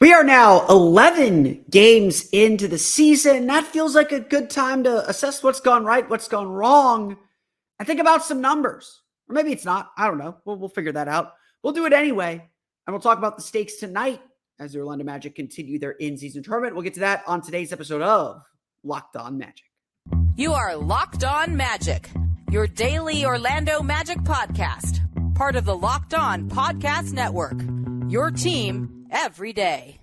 We are now 11 games into the season. That feels like a good time to assess what's gone right, what's gone wrong, and think about some numbers. Or maybe it's not. I don't know. We'll figure that out. We'll do it anyway. And we'll talk about the stakes tonight as the Orlando Magic continue their in-season tournament. We'll get to that on today's episode of Locked On Magic. You are Locked On Magic, your daily Orlando Magic podcast. Part of the Locked On Podcast Network, your team every day.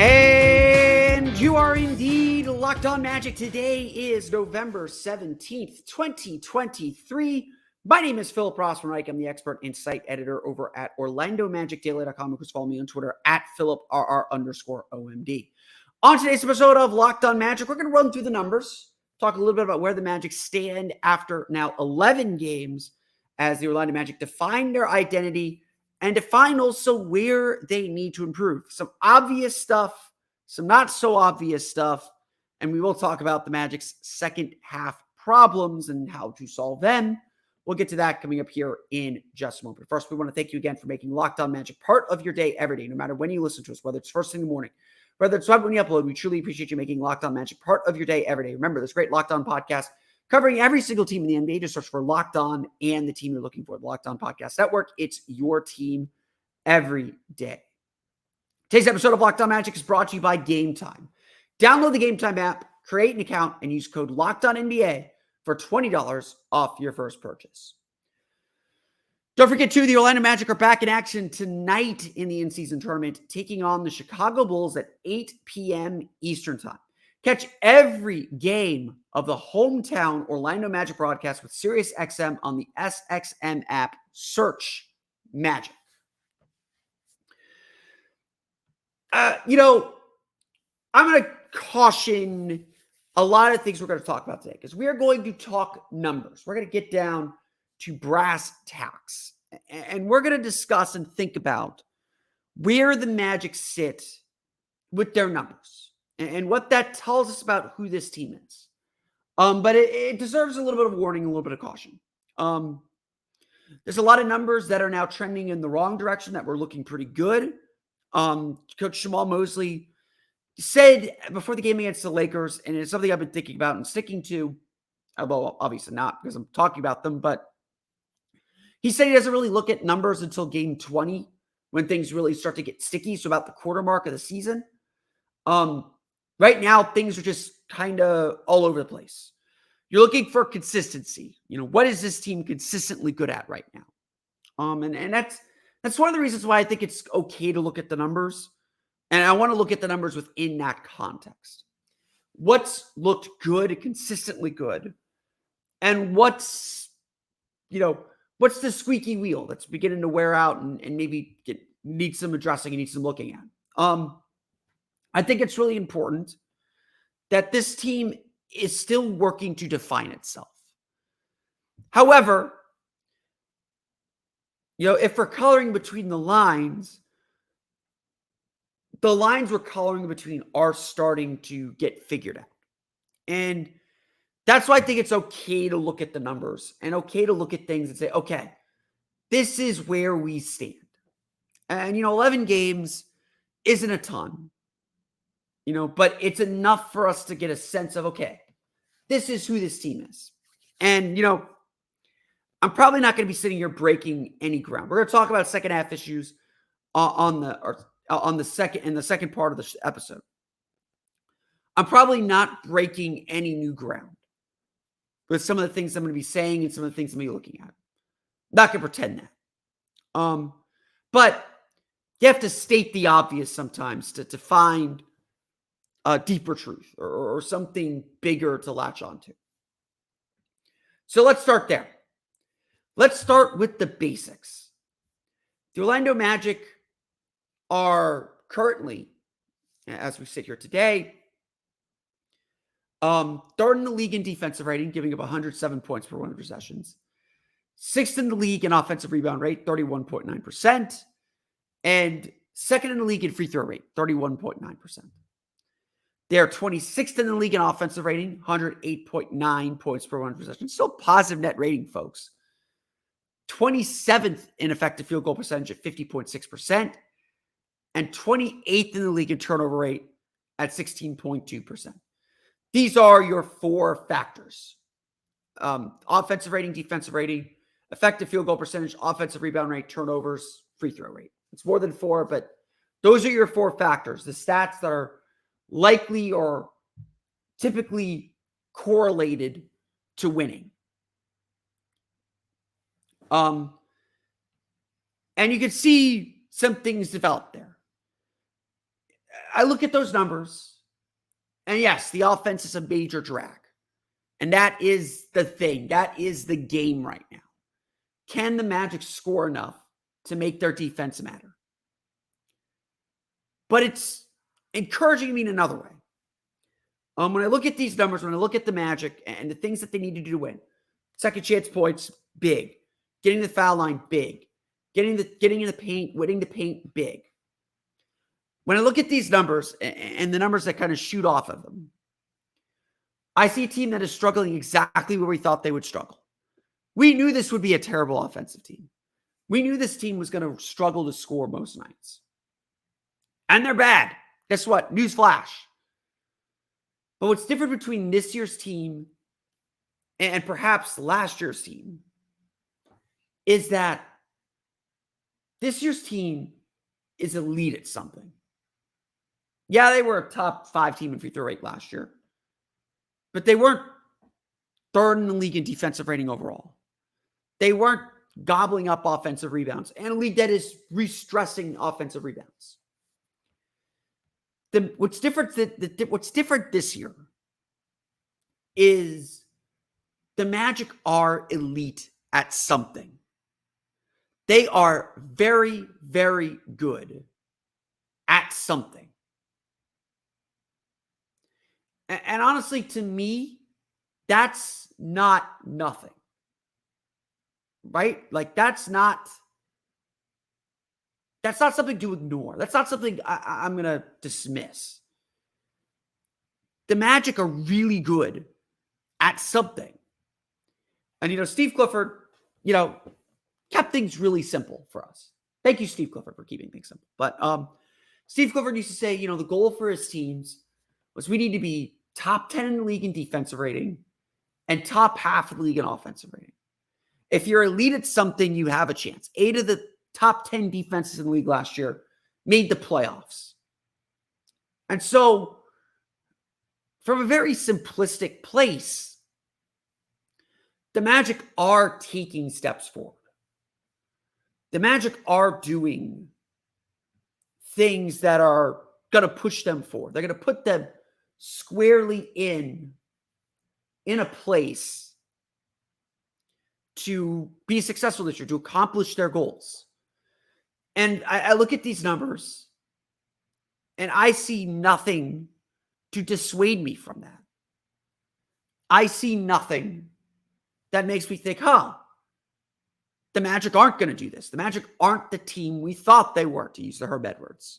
And you are indeed Locked On Magic. Today is November 17th, 2023. My name is Philip Rossman-Reich. I'm the expert insight editor over at OrlandoMagicDaily.com. You can follow me on Twitter at PhilipRR_OMD. On today's episode of Locked On Magic, we're going to run through the numbers, talk a little bit about where the Magic stand after now 11 games as the Orlando Magic define their identity and define also where they need to improve. Some obvious stuff, some not so obvious stuff, and we will talk about the Magic's second half problems and how to solve them. We'll get to that coming up here in just a moment. But first, we want to thank you again for making Locked On Magic part of your day every day, no matter when you listen to us, whether it's first thing in the morning, whether it's right when you upload. We truly appreciate you making Locked On Magic part of your day every day. Remember, this great Locked On podcast covering every single team in the NBA. Just search for Locked On and the team you're looking for, the Locked On Podcast Network. It's your team every day. Today's episode of Locked On Magic is brought to you by Gametime. Download the Gametime app, create an account, and use code LOCKEDONNBA for $20 off your first purchase. Don't forget, too, the Orlando Magic are back in action tonight in the in-season tournament, taking on the Chicago Bulls at 8 p.m. Eastern Time. Catch every game of the hometown Orlando Magic broadcast with SiriusXM on the SXM app. Search Magic. I'm going to caution a lot of things we're going to talk about today because we are going to talk numbers. We're going to get down to brass tacks, and we're going to discuss and think about where the Magic sit with their numbers and what that tells us about who this team is. But it deserves a little bit of warning, a little bit of caution. There's a lot of numbers that are now trending in the wrong direction that were looking pretty good. Coach Jamal Mosley said before the game against the Lakers, and it's something I've been thinking about and sticking to, although obviously not because I'm talking about them, but he said he doesn't really look at numbers until game 20 when things really start to get sticky. So about the quarter mark of the season. Right now, things are just kind of all over the place. You're looking for consistency. What is this team consistently good at right now? And that's one of the reasons why I think it's okay to look at the numbers. And I want to look at the numbers within that context. What's looked good, consistently good, and what's the squeaky wheel that's beginning to wear out and maybe needs some addressing and needs some looking at. I think it's really important that this team is still working to define itself. However, if we're coloring between the lines we're coloring between are starting to get figured out. And that's why I think it's okay to look at the numbers and okay to look at things and say, okay, this is where we stand. And, 11 games isn't a ton, but it's enough for us to get a sense of, okay, this is who this team is. And, I'm probably not going to be sitting here breaking any ground. We're going to talk about second half issues in the second part of the episode. I'm probably not breaking any new ground with some of the things I'm going to be saying and some of the things I'm going to be looking at. Not going to pretend that. But you have to state the obvious sometimes to find a deeper truth or something bigger to latch onto. So let's start there. Let's start with the basics. The Orlando Magic are currently, as we sit here today, third in the league in defensive rating, giving up 107 points per 100 possessions. Sixth in the league in offensive rebound rate, 31.9%. And second in the league in free throw rate, 31.9%. They are 26th in the league in offensive rating, 108.9 points per 100 possession. Still positive net rating, folks. 27th in effective field goal percentage at 50.6%. And 28th in the league in turnover rate at 16.2%. These are your four factors. Offensive rating, defensive rating, effective field goal percentage, offensive rebound rate, turnovers, free throw rate. It's more than four, but those are your four factors. The stats that are likely or typically correlated to winning. And you can see some things develop there. I look at those numbers, and yes, the offense is a major drag. And that is the thing. That is the game right now. Can the Magic score enough to make their defense matter? But it's encouraging me in another way. When I look at these numbers, when I look at the Magic and the things that they need to do to win, second chance points, big. Getting the foul line, big. Getting in the paint, winning the paint, big. When I look at these numbers and the numbers that kind of shoot off of them, I see a team that is struggling exactly where we thought they would struggle. We knew this would be a terrible offensive team. We knew this team was going to struggle to score most nights. And they're bad. Guess what? Newsflash. But what's different between this year's team and perhaps last year's team is that this year's team is elite at something. Yeah, they were a top 5 team in free throw rate last year, but they weren't third in the league in defensive rating overall. They weren't gobbling up offensive rebounds, and a league that is re-stressing offensive rebounds. What's different this year is the Magic are elite at something. They are very, very good at something. And honestly, to me, that's not nothing. Right? Like, that's not something to ignore. That's not something I'm going to dismiss. The Magic are really good at something. And, Steve Clifford, kept things really simple for us. Thank you, Steve Clifford, for keeping things simple. But Steve Clifford used to say, the goal for his teams was we need to be top 10 in the league in defensive rating and top half of the league in offensive rating. If you're elite at something, you have a chance. 8 of the top 10 defenses in the league last year made the playoffs. And so, from a very simplistic place, the Magic are taking steps forward. The Magic are doing things that are going to push them forward. They're going to put them squarely in a place to be successful this year, to accomplish their goals. And I look at these numbers, and I see nothing to dissuade me from that. I see nothing that makes me think, the Magic aren't going to do this. The Magic aren't the team we thought they were, to use the Herb Edwards.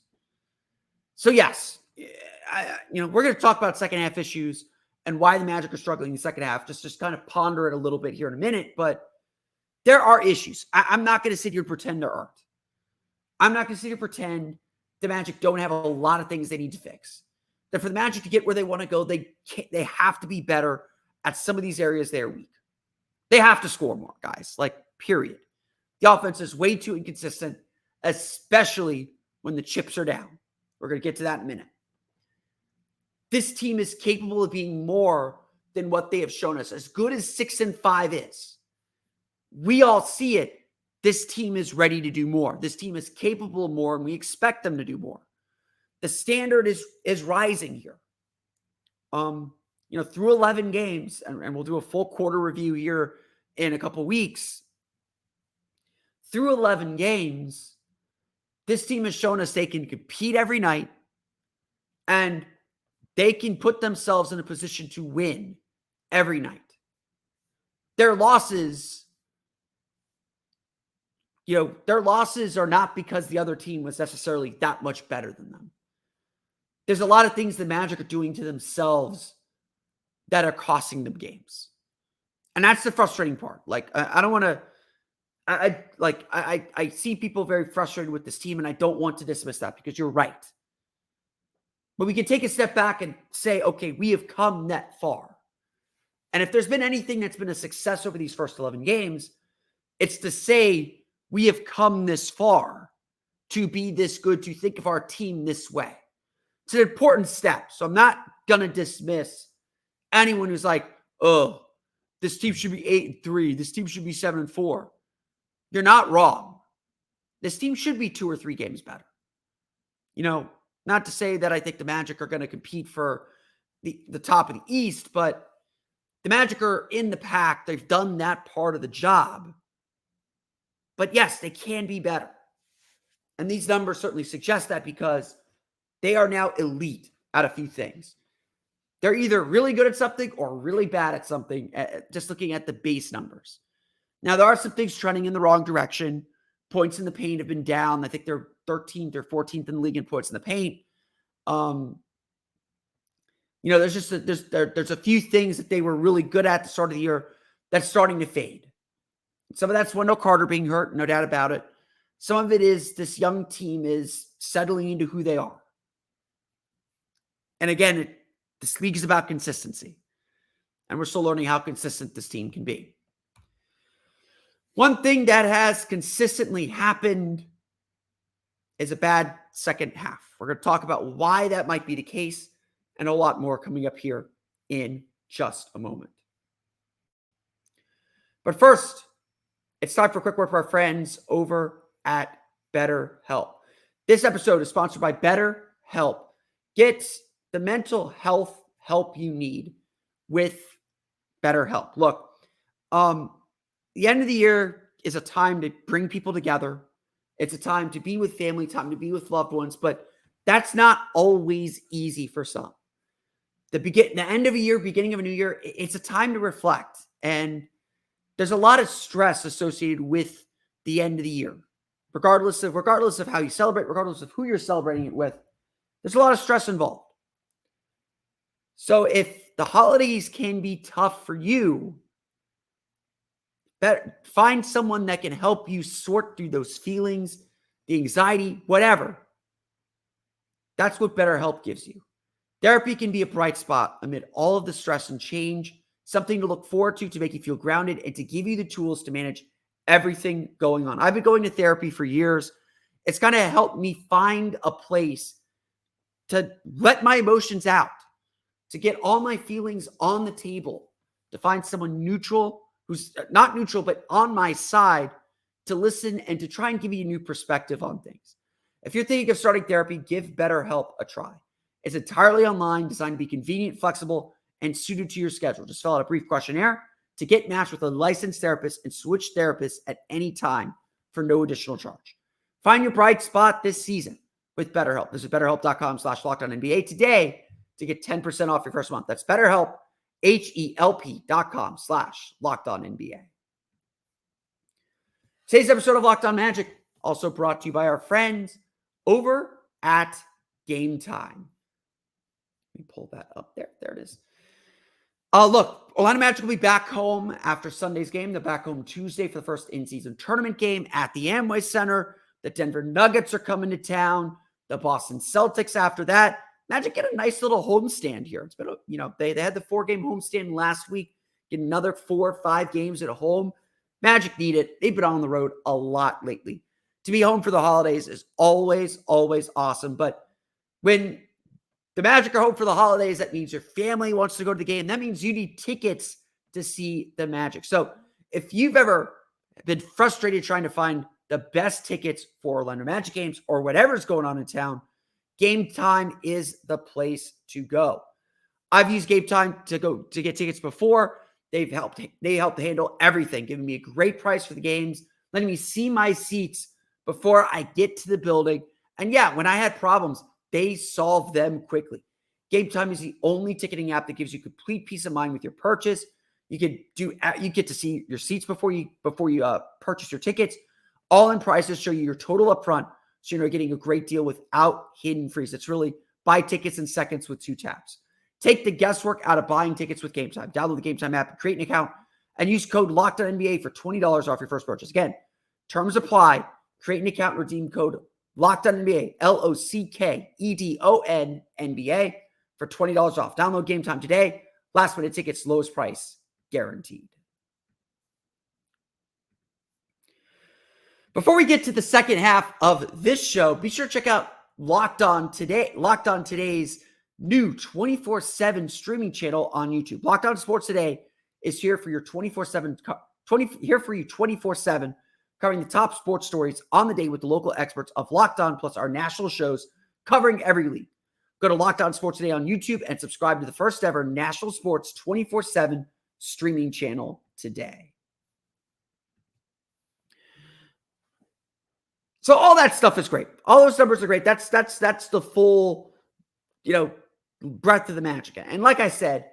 So yes, we're going to talk about second half issues and why the Magic are struggling in the second half. Just kind of ponder it a little bit here in a minute, but there are issues. I'm not going to sit here and pretend there aren't. I'm not going to sit here and pretend the Magic don't have a lot of things they need to fix. That for the Magic to get where they want to go, they have to be better at some of these areas they are weak. They have to score more, guys. Period. The offense is way too inconsistent, especially when the chips are down. We're going to get to that in a minute. This team is capable of being more than what they have shown us. As good as 6-5 is, we all see it. This team is ready to do more. This team is capable of more, and we expect them to do more. The standard is rising here. Through 11 games, and we'll do a full quarter review here in a couple weeks. Through 11 games, this team has shown us they can compete every night, and they can put themselves in a position to win every night. Their losses are not because the other team was necessarily that much better than them. there's a lot of things the Magic are doing to themselves that are costing them games. And that's the frustrating part. Like, I don't want to, I see people very frustrated with this team, and I don't want to dismiss that because you're right. But we can take a step back and say, okay, we have come that far. And if there's been anything that's been a success over these first 11 games, it's to say we have come this far to be this good, to think of our team this way. It's an important step. So I'm not going to dismiss anyone who's like, oh, this team should be 8-3. This team should be 7-4. You're not wrong. This team should be 2 or 3 games better. You know, not to say that I think the Magic are going to compete for the top of the East, but the Magic are in the pack. They've done that part of the job. But yes, they can be better. And these numbers certainly suggest that because they are now elite at a few things. They're either really good at something or really bad at something, just looking at the base numbers. Now, there are some things trending in the wrong direction. Points in the paint have been down. I think they're 13th or 14th in the league in points in the paint. You know, there's a few things that they were really good at the start of the year that's starting to fade. Some of that's Wendell Carter being hurt, no doubt about it. Some of it is this young team is settling into who they are. And again, this league is about consistency. And we're still learning how consistent this team can be. One thing that has consistently happened is a bad second half. We're going to talk about why that might be the case and a lot more coming up here in just a moment. But first, it's time for a quick word for our friends over at Betterhelp. This episode is sponsored by Betterhelp. Get the mental health help you need with Betterhelp. Look, the end of the year is a time to bring people together. It's a time to be with family, time to be with loved ones, but that's not always easy for some. The end of a year, beginning of a new year, it's a time to reflect. And there's a lot of stress associated with the end of the year. Regardless of how you celebrate, regardless of who you're celebrating it with, there's a lot of stress involved. So if the holidays can be tough for you, find someone that can help you sort through those feelings, the anxiety, whatever. That's what BetterHelp gives you. Therapy can be a bright spot amid all of the stress and change, something to look forward to make you feel grounded and to give you the tools to manage everything going on. I've been going to therapy for years. It's going to help me find a place to let my emotions out, to get all my feelings on the table, to find someone neutral, who's not neutral, but on my side, to listen and to try and give you a new perspective on things. If you're thinking of starting therapy, give BetterHelp a try. It's entirely online, designed to be convenient, flexible, and suited to your schedule. Just fill out a brief questionnaire to get matched with a licensed therapist and switch therapists at any time for no additional charge. Find your bright spot this season with BetterHelp. Visit BetterHelp.com/LockedOnNBA today to get 10% off your first month. That's BetterHelp, HELP.com/LockedOnNBA. Today's episode of Locked On Magic also brought to you by our friends over at Gametime. Let me pull that up there. There it is. Look, Orlando Magic will be back home after Sunday's game. They're back home Tuesday for the first in-season tournament game at the Amway Center. The Denver Nuggets are coming to town. The Boston Celtics after that. Magic get a nice little homestand here. It's been, they had the 4-game homestand last week. Get another 4 or 5 games at home. Magic need it. They've been on the road a lot lately. To be home for the holidays is always, always awesome. But when the Magic are home for the holidays, that means your family wants to go to the game. That means you need tickets to see the Magic. So if you've ever been frustrated trying to find the best tickets for Orlando Magic games or whatever's going on in town, Gametime is the place to go. I've used Gametime to get tickets before. They helped handle everything, giving me a great price for the games, letting me see my seats before I get to the building. And yeah, when I had problems, they solved them quickly. Gametime is the only ticketing app that gives you complete peace of mind with your purchase. You get to see your seats before you purchase your tickets. All in prices show you your total upfront, so you're getting a great deal without hidden fees. It's really Buy tickets in seconds with 2 taps. Take the guesswork out of buying tickets with Gametime. Download the Gametime app, create an account, and use code LOCKEDONNBA for $20 off your first purchase. Again, terms apply. Create an account and redeem code LOCKEDONNBA, LOCKEDON for $20 off. Download Gametime today. Last minute tickets, lowest price guaranteed. Before we get to the second half of this show, be sure to check out Locked On Today's new 24/7 streaming channel on YouTube. Locked On Sports Today is here for your 24/7 covering the top sports stories on the day with the local experts of Locked On plus our national shows covering every league. Go to Locked On Sports Today on YouTube and subscribe to the first ever national sports 24/7 streaming channel today. So all that stuff is great. All those numbers are great. That's the full, breadth of the Magic. And like I said,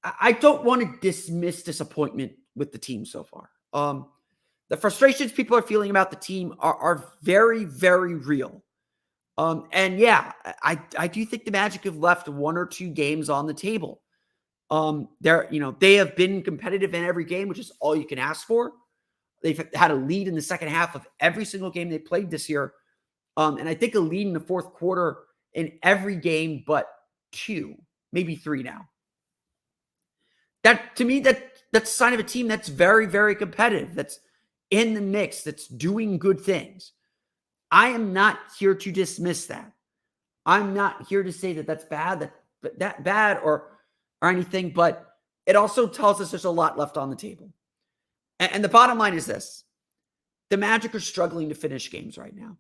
I don't want to dismiss disappointment with the team so far. The frustrations people are feeling about the team are very, very real. And yeah, I do think the Magic have left 1 or 2 games on the table. They have been competitive in every game, which is all you can ask for. They've had a lead in the second half of every single game they played this year. And I think a lead in the fourth quarter in every game but 2, maybe 3 now. That, to me, that's a sign of a team that's very, very competitive, that's in the mix, that's doing good things. I am not here to dismiss that. I'm not here to say that that's bad, that bad or anything, but it also tells us there's a lot left on the table. And the bottom line is this. The Magic are struggling to finish games right now.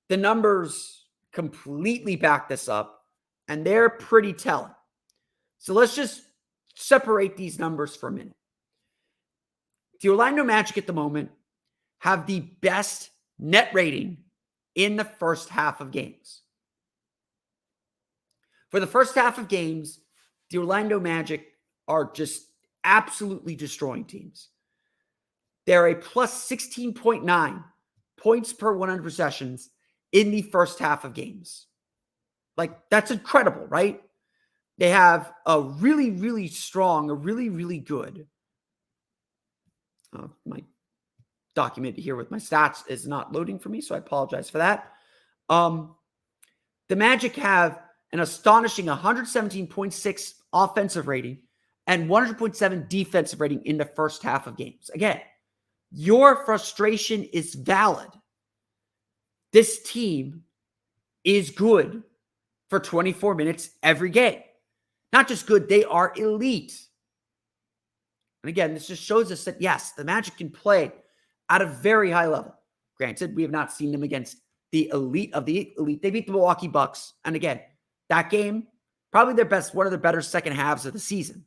The numbers completely back this up, and they're pretty telling. So let's just separate these numbers for a minute. The Orlando Magic at the moment have the best net rating in the first half of games. For the first half of games, the Orlando Magic are just absolutely destroying teams. They're a plus 16.9 points per 100 possessions in the first half of games. Like, that's incredible, right? They have a really, really strong, a really, really good. My document here with my stats is not loading for me, so I apologize for that. The Magic have an astonishing 117.6 offensive rating and 100.7 defensive rating in the first half of games. Again, your frustration is valid. This team is good for 24 minutes every game. Not just good, they are elite. And again, this just shows us that, yes, the Magic can play at a very high level. Granted, we have not seen them against the elite of the elite. They beat the Milwaukee Bucks. And again, that game, probably one of their better second halves of the season.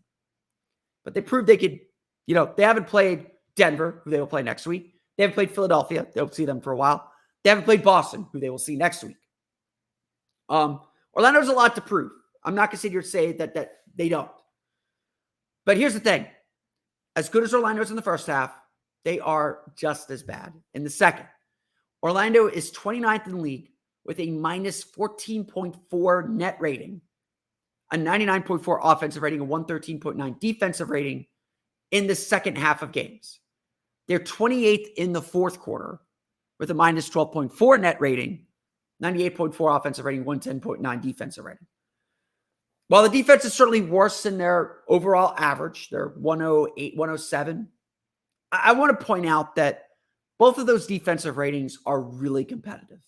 But they proved they could, they haven't played Denver, who they will play next week. They haven't played Philadelphia. They'll see them for a while. They haven't played Boston, who they will see next week. Orlando has a lot to prove. I'm not going to sit here and say that they don't. But here's the thing. As good as Orlando is in the first half, they are just as bad in the second. Orlando is 29th in the league with a minus 14.4 net rating, a 99.4 offensive rating, a 113.9 defensive rating in the second half of games. They're 28th in the fourth quarter with a minus 12.4 net rating, 98.4 offensive rating, 110.9 defensive rating. While the defense is certainly worse than their overall average, they're 108, 107, I want to point out that both of those defensive ratings are really competitive.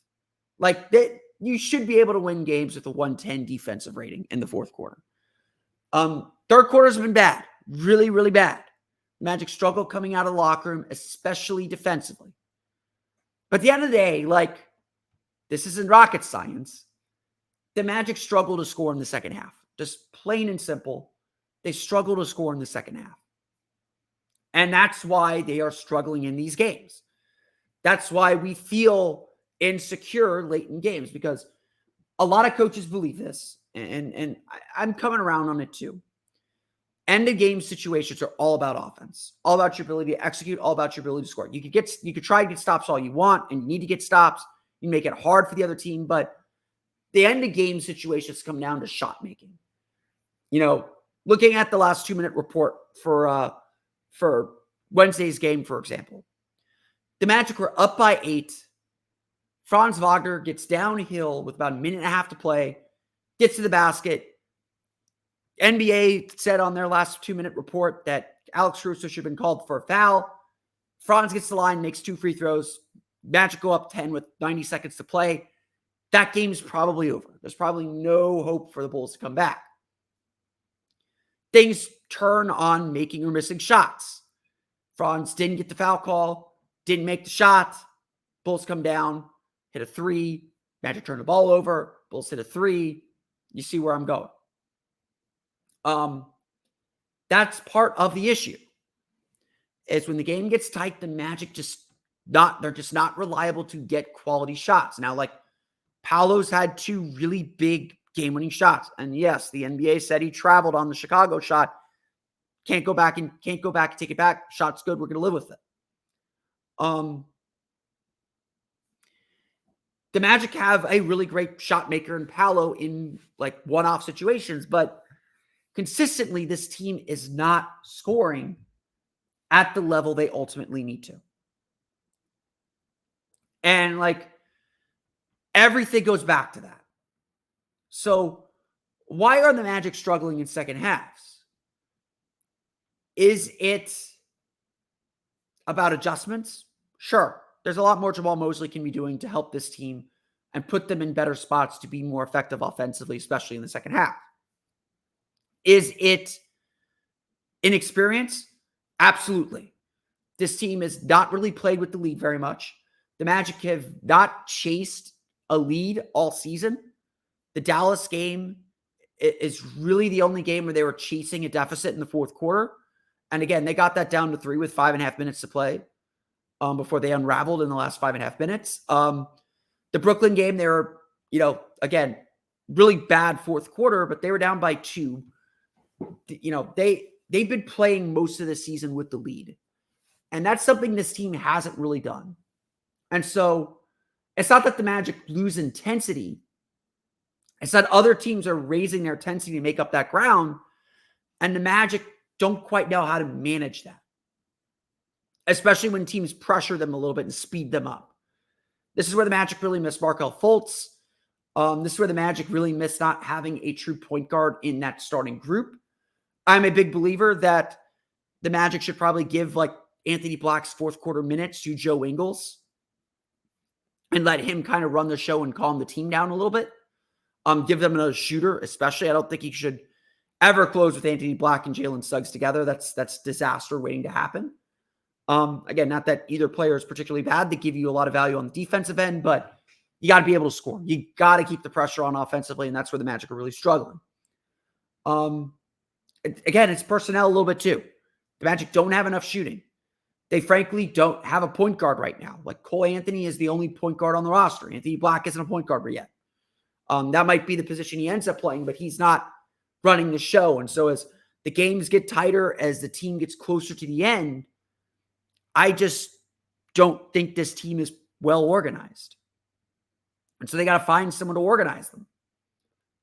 Like, you should be able to win games with a 110 defensive rating in the fourth quarter. Third quarters have been bad, really, really bad. Magic struggle coming out of the locker room, especially defensively. But at the end of the day, this isn't rocket science. The Magic struggle to score in the second half. Just plain and simple, they struggle to score in the second half. And that's why they are struggling in these games. That's why we feel insecure late in games, because a lot of coaches believe this, and I'm coming around on it too. End of game situations are all about offense, all about your ability to execute, all about your ability to score. You could try to get stops all you want, and you need to get stops. You make it hard for the other team, but the end of game situations come down to shot making. Looking at the last 2-minute report for Wednesday's game, for example, the Magic were up by 8. Franz Wagner gets downhill with about a minute and a half to play, gets to the basket. NBA said on their last 2-minute report that Alex Caruso should have been called for a foul. Franz gets the line, makes 2 free throws. Magic go up 10 with 90 seconds to play. That game's probably over. There's probably no hope for the Bulls to come back. Things turn on making or missing shots. Franz didn't get the foul call, didn't make the shot. Bulls come down, hit a 3. Magic turn the ball over. Bulls hit a 3. You see where I'm going. That's part of the issue. Is when the game gets tight, the Magic they're just not reliable to get quality shots. Now, like, Paolo's had 2 really big game-winning shots. And yes, the NBA said he traveled on the Chicago shot. Can't go back and take it back. Shot's good. We're going to live with it. The Magic have a really great shot maker in Paolo in like one-off situations, but consistently this team is not scoring at the level they ultimately need to. And like everything goes back to that. So why are the Magic struggling in second halves? Is it about adjustments? Sure. There's a lot more Jamal Mosley can be doing to help this team and put them in better spots to be more effective offensively, especially in the second half. Is it inexperience? Absolutely. This team has not really played with the lead very much. The Magic have not chased a lead all season. The Dallas game is really the only game where they were chasing a deficit in the fourth quarter. And again, they got that down to 3 with 5.5 minutes to play before they unraveled in the last 5.5 minutes. The Brooklyn game, they were, again, really bad fourth quarter, but they were down by 2. They've been playing most of the season with the lead. And that's something this team hasn't really done. And so it's not that the Magic lose intensity. It's that other teams are raising their intensity to make up that ground. And the Magic don't quite know how to manage that, especially when teams pressure them a little bit and speed them up. This is where the Magic really miss Markelle Fultz. This is where the Magic really miss not having a true point guard in that starting group. I'm a big believer that the Magic should probably give like Anthony Black's fourth quarter minutes to Joe Ingles and let him kind of run the show and calm the team down a little bit. Give them another shooter, especially. I don't think he should ever close with Anthony Black and Jalen Suggs together. That's disaster waiting to happen. Again, not that either player is particularly bad. They give you a lot of value on the defensive end, but you got to be able to score. You got to keep the pressure on offensively, and that's where the Magic are really struggling. Again, it's personnel a little bit too. The Magic don't have enough shooting. They frankly don't have a point guard right now. Like Cole Anthony is the only point guard on the roster. Anthony Black isn't a point guard yet. That might be the position he ends up playing, but he's not running the show. And so as the games get tighter, as the team gets closer to the end, I just don't think this team is well organized. And so they got to find someone to organize them.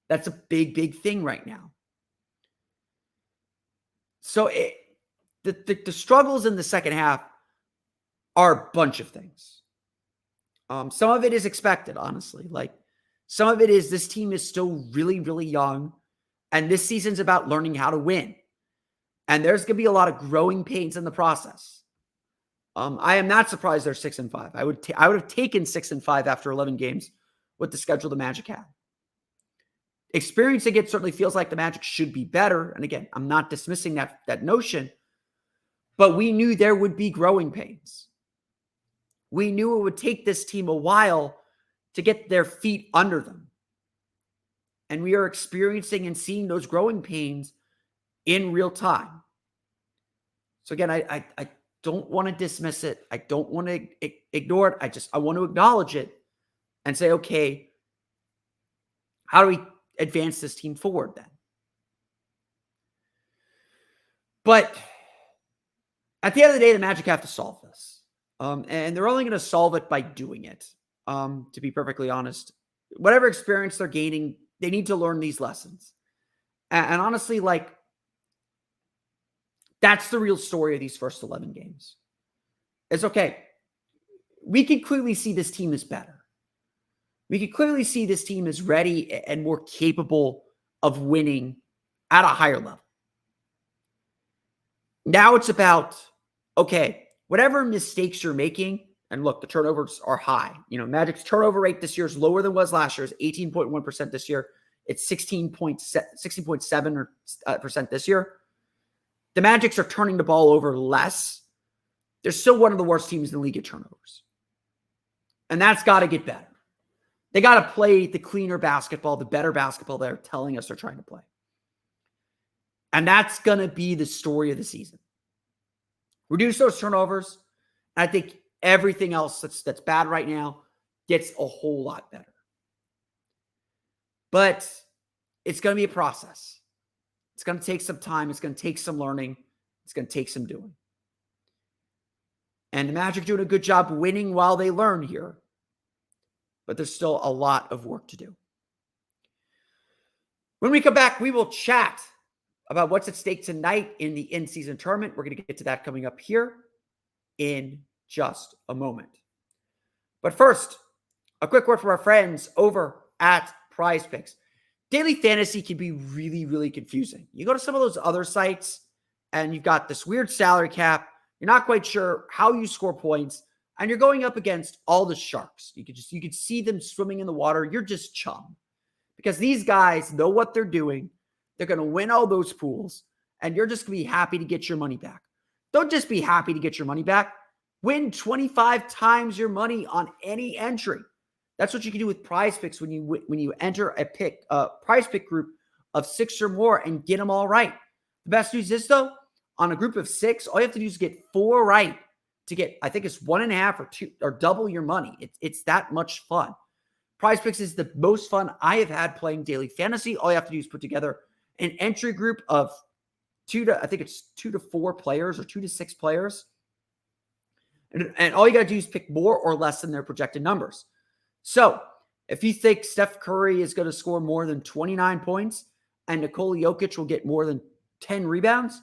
That's a big, big thing right now. So the struggles in the second half are a bunch of things. Some of it is expected, honestly. Like some of it is this team is still really, really young. And this season's about learning how to win. And there's going to be a lot of growing pains in the process. I am not surprised they're 6-5. I would have taken 6-5 after 11 games with the schedule the Magic had. Experiencing it certainly feels like the Magic should be better. And again, I'm not dismissing that notion, but we knew there would be growing pains. We knew it would take this team a while to get their feet under them. And we are experiencing and seeing those growing pains in real time. So again, I don't want to dismiss it. I don't want to ignore it. I want to acknowledge it and say, okay, how do we advance this team forward then? But at the end of the day, the Magic have to solve this. And they're only going to solve it by doing it. To be perfectly honest, whatever experience they're gaining, they need to learn these lessons. And honestly, like, that's the real story of these first 11 games. It's okay. We can clearly see this team is better. We can clearly see this team is ready and more capable of winning at a higher level. Now it's about, okay, whatever mistakes you're making, and look, the turnovers are high. Magic's turnover rate this year is lower than it was last year. It's 18.1% this year. It's 16.7% this year. The Magics are turning the ball over less. They're still one of the worst teams in the league at turnovers. And that's got to get better. They got to play the cleaner basketball, the better basketball they're telling us they're trying to play. And that's going to be the story of the season. Reduce those turnovers. I think everything else that's bad right now gets a whole lot better. But it's going to be a process. It's going to take some time. It's going to take some learning. It's going to take some doing. And the Magic doing a good job winning while they learn here. But there's still a lot of work to do. When we come back, we will chat about what's at stake tonight in the in-season tournament. We're going to get to that coming up here in just a moment. But first, a quick word from our friends over at PrizePicks. Daily fantasy can be really, really confusing. You go to some of those other sites and you've got this weird salary cap. You're not quite sure how you score points, and you're going up against all the sharks. You could see them swimming in the water. You're just chum because these guys know what they're doing. They're going to win all those pools, and you're just going to be happy to get your money back. Don't just be happy to get your money back. Win 25 times your money on any entry. That's what you can do with PrizePicks when you enter a PrizePick group of 6 or more and get them all right. The best news is, though, on a group of 6, all you have to do is get 4 right to get, I think it's 1.5 or 2 or double your money. It's that much fun. PrizePicks is the most fun I have had playing daily fantasy. All you have to do is put together an entry group of 2 to 4 players or 2 to 6 players. And all you got to do is pick more or less than their projected numbers. So if you think Steph Curry is going to score more than 29 points and Nikola Jokic will get more than 10 rebounds,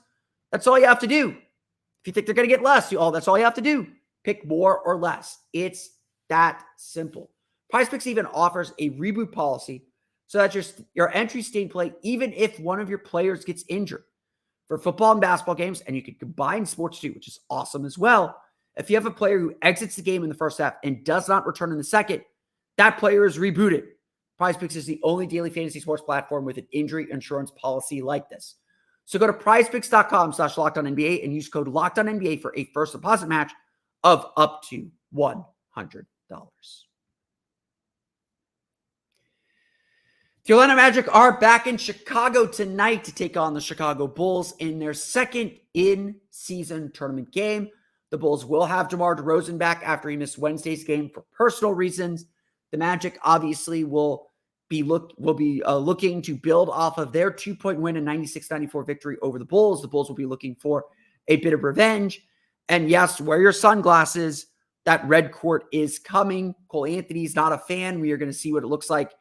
that's all you have to do. If you think they're going to get less, that's all you have to do. Pick more or less. It's that simple. PrizePicks even offers a reboot policy so that your entries stay in play even if one of your players gets injured. For football and basketball games, and you can combine sports too, which is awesome as well. If you have a player who exits the game in the first half and does not return in the second, that player is rebooted. PrizePicks is the only daily fantasy sports platform with an injury insurance policy like this. So go to prizepicks.com/LockedOnNBA and use code LockedOnNBA for a first deposit match of up to $100. The Orlando Magic are back in Chicago tonight to take on the Chicago Bulls in their second in-season tournament game. The Bulls will have DeMar DeRozan back after he missed Wednesday's game for personal reasons. The Magic obviously will be looking to build off of their 2-point win and 96-94 victory over the Bulls. The Bulls will be looking for a bit of revenge. And yes, wear your sunglasses. That red court is coming. Cole Anthony's not a fan. We are going to see what it looks like.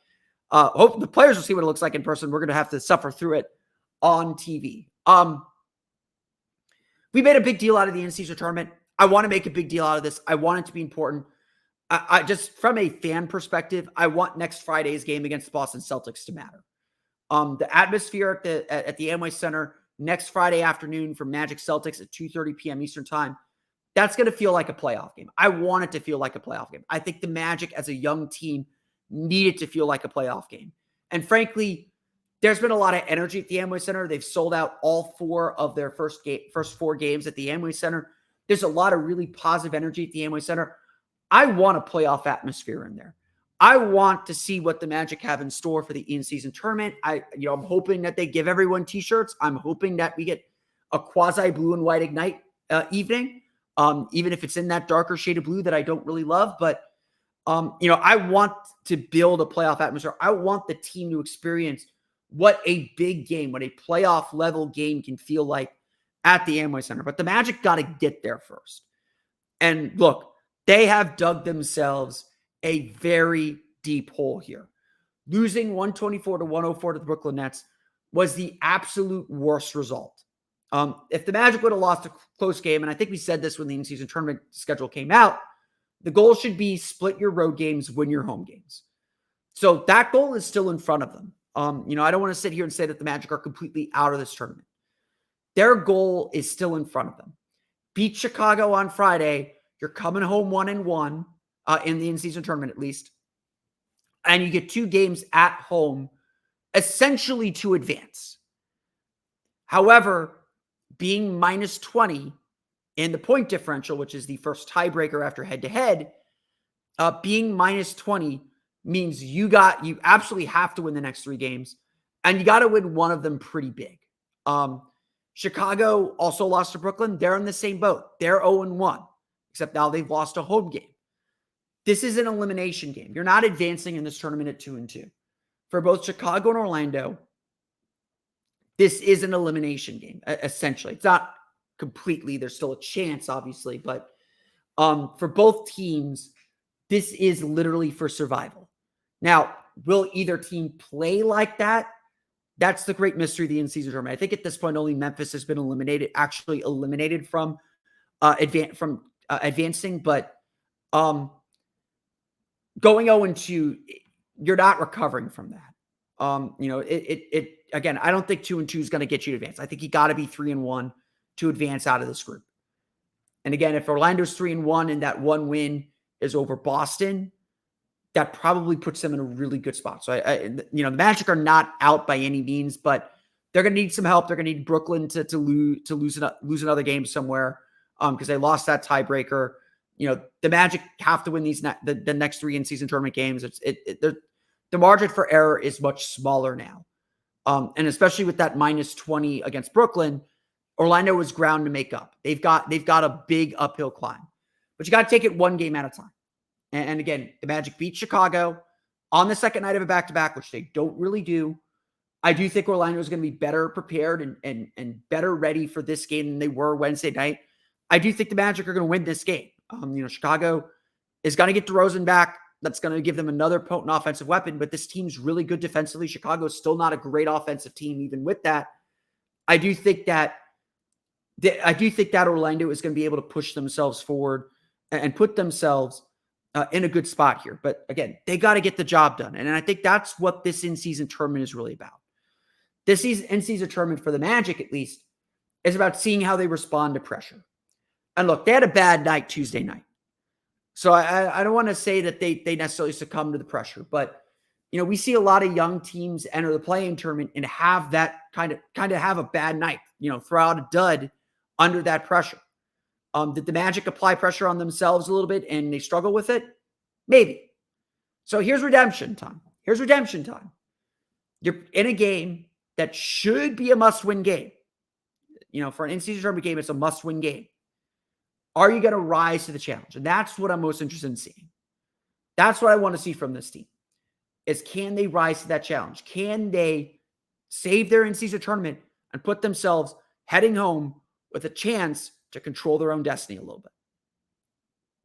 Hope the players will see what it looks like in person. We're going to have to suffer through it on TV. We made a big deal out of the in-season tournament. I want to make a big deal out of this. I want it to be important. I just, from a fan perspective, I want next Friday's game against the Boston Celtics to matter. The atmosphere at the Amway Center next Friday afternoon for Magic Celtics at 2:30 p.m. Eastern Time, that's going to feel like a playoff game. I want it to feel like a playoff game. I think the Magic as a young team need it to feel like a playoff game. And frankly, there's been a lot of energy at the Amway Center. They've sold out all 4 of their first 4 games at the Amway Center. There's a lot of really positive energy at the Amway Center. I want a playoff atmosphere in there. I want to see what the Magic have in store for the in-season tournament. I'm hoping that they give everyone t-shirts. I'm hoping that we get a quasi blue and white Ignite evening, even if it's in that darker shade of blue that I don't really love. But, I want to build a playoff atmosphere. I want the team to experience what a big game, what a playoff level game can feel like at the Amway Center. But the Magic got to get there first. And look, they have dug themselves a very deep hole here. losing 124 to 104 to the Brooklyn Nets was the absolute worst result. If the Magic would have lost a close game, and I think we said this when the in-season tournament schedule came out, the goal should be split your road games, win your home games. So that goal is still in front of them. I don't want to sit here and say that the Magic are completely out of this tournament. Their goal is still in front of them. Beat Chicago on Friday. You're coming home 1-1 in the in-season tournament, at least. And you get 2 games at home, essentially to advance. However, being minus 20 in the point differential, which is the first tiebreaker after head-to-head, being minus 20 means you absolutely have to win the next 3 games, and you got to win one of them pretty big. Chicago also lost to Brooklyn. They're in the same boat. They're 0-1, except now they've lost a home game. This is an elimination game. You're not advancing in this tournament at 2-2. For both Chicago and Orlando, this is an elimination game, essentially. It's not completely. There's still a chance, obviously, but for both teams, this is literally for survival. Now, will either team play like that? That's the great mystery of the in-season tournament. I think at this point, only Memphis has been eliminated from advancing, but going 0-2, you're not recovering from that. Again, I don't think 2-2 is going to get you to advance. I think you got to be 3-1 to advance out of this group. And again, if Orlando's 3-1 and that one win is over Boston, that probably puts them in a really good spot. So the Magic are not out by any means, but they're going to need some help. They're going to need Brooklyn to lose another game somewhere because they lost that tiebreaker. The Magic have to win the next 3 in-season tournament games. The margin for error is much smaller now. And especially with that minus 20 against Brooklyn, Orlando was ground to make up. They've got a big uphill climb, but you got to take it one game at a time. And again, the Magic beat Chicago on the second night of a back-to-back, which they don't really do. I do think Orlando is going to be better prepared and better ready for this game than they were Wednesday night. I do think the Magic are going to win this game. Chicago is going to get DeRozan back. That's going to give them another potent offensive weapon, but this team's really good defensively. Chicago is still not a great offensive team, even with that. I do think that Orlando is going to be able to push themselves forward and put themselves in a good spot here. But again, they got to get the job done. And I think that's what this in-season tournament is really about. This in-season tournament for the Magic, at least, is about seeing how they respond to pressure. And look, they had a bad night Tuesday night. So I don't want to say that they necessarily succumb to the pressure, but we see a lot of young teams enter the play-in tournament and have that kind of have a bad night, throw out a dud under that pressure. Did the Magic apply pressure on themselves a little bit and they struggle with it? Maybe. So here's redemption time. You're in a game that should be a must-win game. For an in-season tournament game, it's a must-win game. Are you going to rise to the challenge? And that's what I'm most interested in seeing. That's what I want to see from this team, is can they rise to that challenge? Can they save their in-season tournament and put themselves heading home with a chance to control their own destiny a little bit?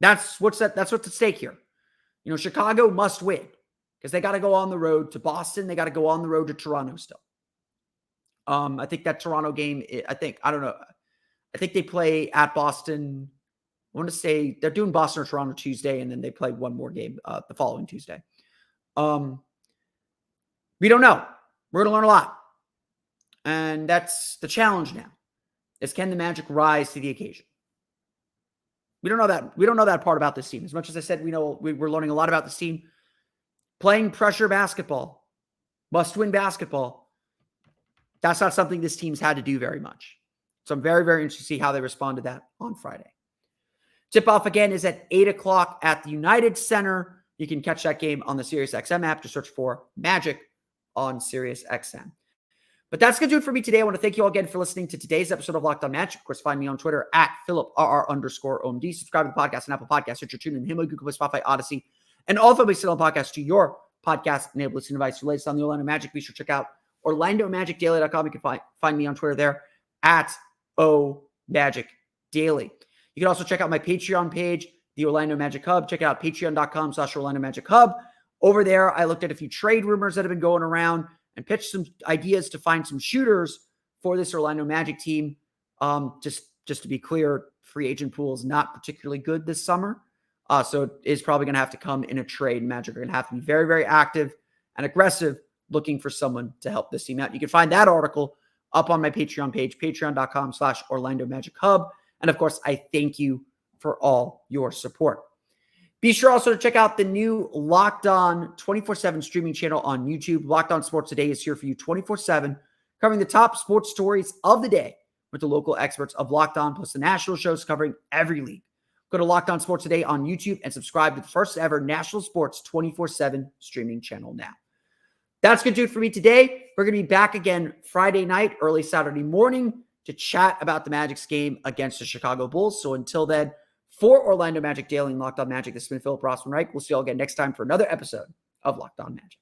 That's what's at stake here. Chicago must win because they got to go on the road to Boston. They got to go on the road to Toronto still. I think that Toronto game, I think they play at Boston. I want to say they're doing Boston or Toronto Tuesday, and then they play one more game the following Tuesday. We don't know. We're going to learn a lot. And that's the challenge now, is can the Magic rise to the occasion? We don't know that. We don't know that part about this team. As much as I said, we're learning a lot about this team. Playing pressure basketball, must-win basketball, that's not something this team's had to do very much. So I'm very, very interested to see how they respond to that on Friday. Tip-off, again, is at 8 o'clock at the United Center. You can catch that game on the SiriusXM app. Just search for Magic on SiriusXM. But that's going to do it for me today. I want to thank you all again for listening to today's episode of Locked On Magic. Of course, find me on Twitter at @PhilipRR_OMD. Subscribe to the podcast on Apple Podcasts, Stitcher, TuneIn, Himalaya, Google Play, Spotify, Odyssey, and all of them on podcasts to your podcast-enabled listening device. For latest on the Orlando Magic, be sure to check out OrlandoMagicDaily.com. You can find me on Twitter there at OMagicDaily. You can also check out my Patreon page, the Orlando Magic Hub. Check out patreon.com/Orlando Magic Hub. Over there, I looked at a few trade rumors that have been going around and pitched some ideas to find some shooters for this Orlando Magic team. Just to be clear, free agent pool is not particularly good this summer. So it is probably going to have to come in a trade. Magic are going to have to be very, very active and aggressive looking for someone to help this team out. You can find that article up on my Patreon page, patreon.com/Orlando Magic Hub. And of course, I thank you for all your support. Be sure also to check out the new Locked On 24/7 streaming channel on YouTube. Locked On Sports Today is here for you 24/7, covering the top sports stories of the day with the local experts of Locked On, plus the national shows covering every league. Go to Locked On Sports Today on YouTube and subscribe to the first ever national sports 24/7 streaming channel now. That's going to do it for me today. We're going to be back again Friday night, early Saturday morning to chat about the Magic's game against the Chicago Bulls. So until then, for Orlando Magic Daily and Locked On Magic, this has been Philip Rossman-Reich. We'll see you all again next time for another episode of Locked On Magic.